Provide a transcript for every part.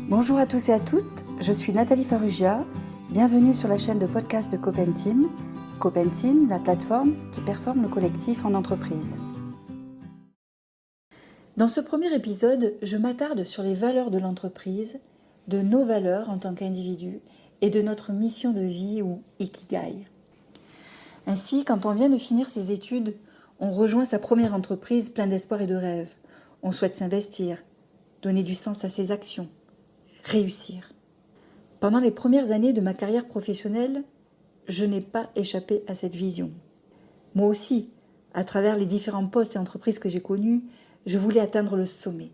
Bonjour à tous et à toutes, je suis Nathalie Farrugia, bienvenue sur la chaîne de podcast de Copenteam. Copenteam, la plateforme qui performe le collectif en entreprise. Dans ce premier épisode, je m'attarde sur les valeurs de l'entreprise, de nos valeurs en tant qu'individus et de notre mission de vie ou Ikigai. Ainsi, quand on vient de finir ses études, on rejoint sa première entreprise plein d'espoir et de rêves. On souhaite s'investir, donner du sens à ses actions, réussir. Pendant les premières années de ma carrière professionnelle, je n'ai pas échappé à cette vision. Moi aussi, à travers les différents postes et entreprises que j'ai connus, je voulais atteindre le sommet.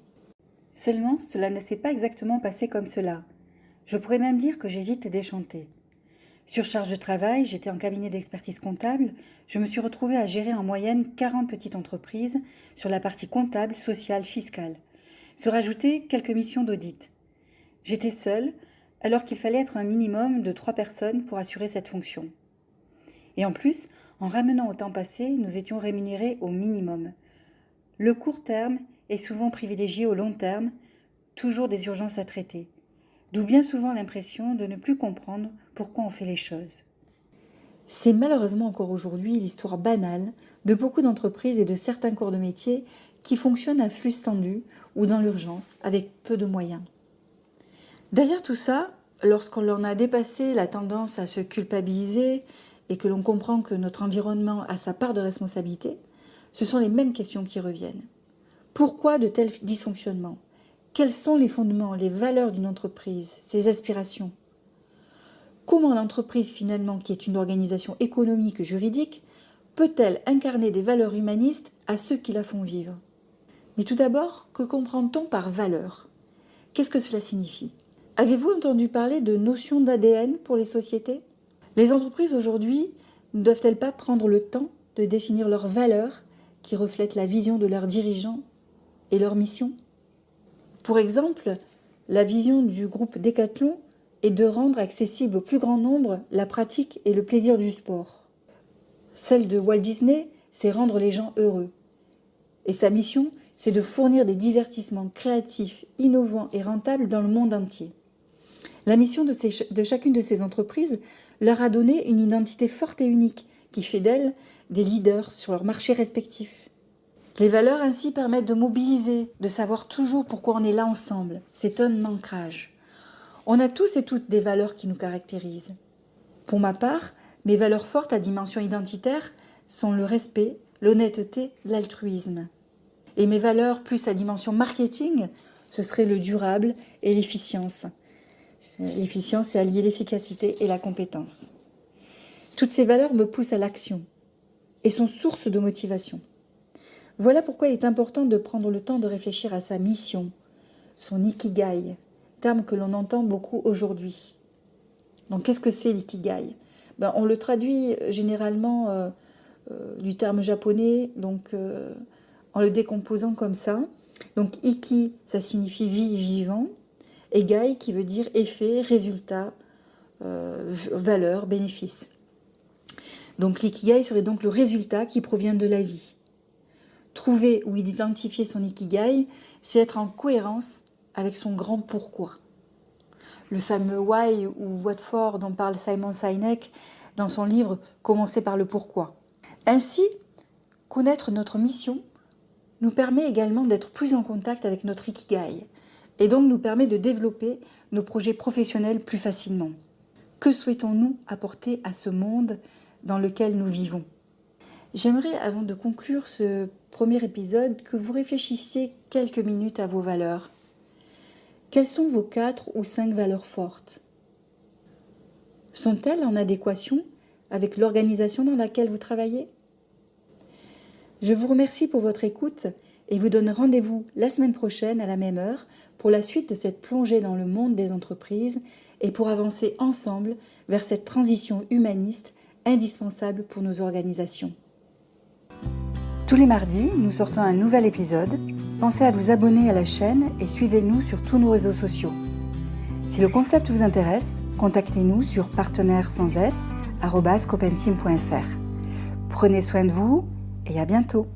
Seulement, cela ne s'est pas exactement passé comme cela. Je pourrais même dire que j'ai vite déchanté. Surcharge de travail, j'étais en cabinet d'expertise comptable, je me suis retrouvée à gérer en moyenne 40 petites entreprises sur la partie comptable, sociale, fiscale. Se rajoutaient quelques missions d'audit. J'étais seule, alors qu'il fallait être un minimum de 3 personnes pour assurer cette fonction. Et en plus, en ramenant au temps passé, nous étions rémunérés au minimum. Le court terme est souvent privilégié au long terme, toujours des urgences à traiter. D'où bien souvent l'impression de ne plus comprendre pourquoi on fait les choses. C'est malheureusement encore aujourd'hui l'histoire banale de beaucoup d'entreprises et de certains corps de métier qui fonctionnent à flux tendu ou dans l'urgence avec peu de moyens. Derrière tout ça, lorsqu'on l'en a dépassé la tendance à se culpabiliser et que l'on comprend que notre environnement a sa part de responsabilité, ce sont les mêmes questions qui reviennent. Pourquoi de tels dysfonctionnements ? Quels sont les fondements, les valeurs d'une entreprise, ses aspirations ? Comment l'entreprise finalement, qui est une organisation économique et juridique, peut-elle incarner des valeurs humanistes à ceux qui la font vivre ? Mais tout d'abord, que comprend-on par valeur ? Qu'est-ce que cela signifie ? Avez-vous entendu parler de notion d'ADN pour les sociétés ? Les entreprises aujourd'hui ne doivent-elles pas prendre le temps de définir leurs valeurs qui reflètent la vision de leurs dirigeants et leur mission ? Pour exemple, la vision du groupe Decathlon est de rendre accessible au plus grand nombre la pratique et le plaisir du sport. Celle de Walt Disney, c'est rendre les gens heureux. Et sa mission, c'est de fournir des divertissements créatifs, innovants et rentables dans le monde entier. La mission de chacune de ces entreprises leur a donné une identité forte et unique qui fait d'elles des leaders sur leurs marchés respectifs. Les valeurs ainsi permettent de mobiliser, de savoir toujours pourquoi on est là ensemble. C'est un ancrage. On a tous et toutes des valeurs qui nous caractérisent. Pour ma part, mes valeurs fortes à dimension identitaire sont le respect, l'honnêteté, l'altruisme. Et mes valeurs plus à dimension marketing, ce serait le durable et l'efficience. L'efficience, c'est allier l'efficacité et la compétence. Toutes ces valeurs me poussent à l'action et sont source de motivation. Voilà pourquoi il est important de prendre le temps de réfléchir à sa mission, son Ikigai, terme que l'on entend beaucoup aujourd'hui. Donc qu'est-ce que c'est l'Ikigai ? On le traduit généralement du terme japonais, en le décomposant comme ça. Donc Iki, ça signifie vie, vivant, et Gai qui veut dire effet, résultat, valeur, bénéfice. Donc l'Ikigai serait donc le résultat qui provient de la vie. Trouver ou identifier son Ikigai, c'est être en cohérence avec son grand pourquoi. Le fameux why ou what for dont parle Simon Sinek dans son livre « Commencer par le pourquoi ». Ainsi, connaître notre mission nous permet également d'être plus en contact avec notre Ikigai et donc nous permet de développer nos projets professionnels plus facilement. Que souhaitons-nous apporter à ce monde dans lequel nous vivons ? J'aimerais, avant de conclure ce premier épisode, que vous réfléchissiez quelques minutes à vos valeurs. Quelles sont vos 4 ou 5 valeurs fortes ? Sont-elles en adéquation avec l'organisation dans laquelle vous travaillez ? Je vous remercie pour votre écoute et vous donne rendez-vous la semaine prochaine à la même heure pour la suite de cette plongée dans le monde des entreprises et pour avancer ensemble vers cette transition humaniste indispensable pour nos organisations. Tous les mardis, nous sortons un nouvel épisode. Pensez à vous abonner à la chaîne et suivez-nous sur tous nos réseaux sociaux. Si le concept vous intéresse, contactez-nous sur partenaires@copenteam.fr. Prenez soin de vous et à bientôt.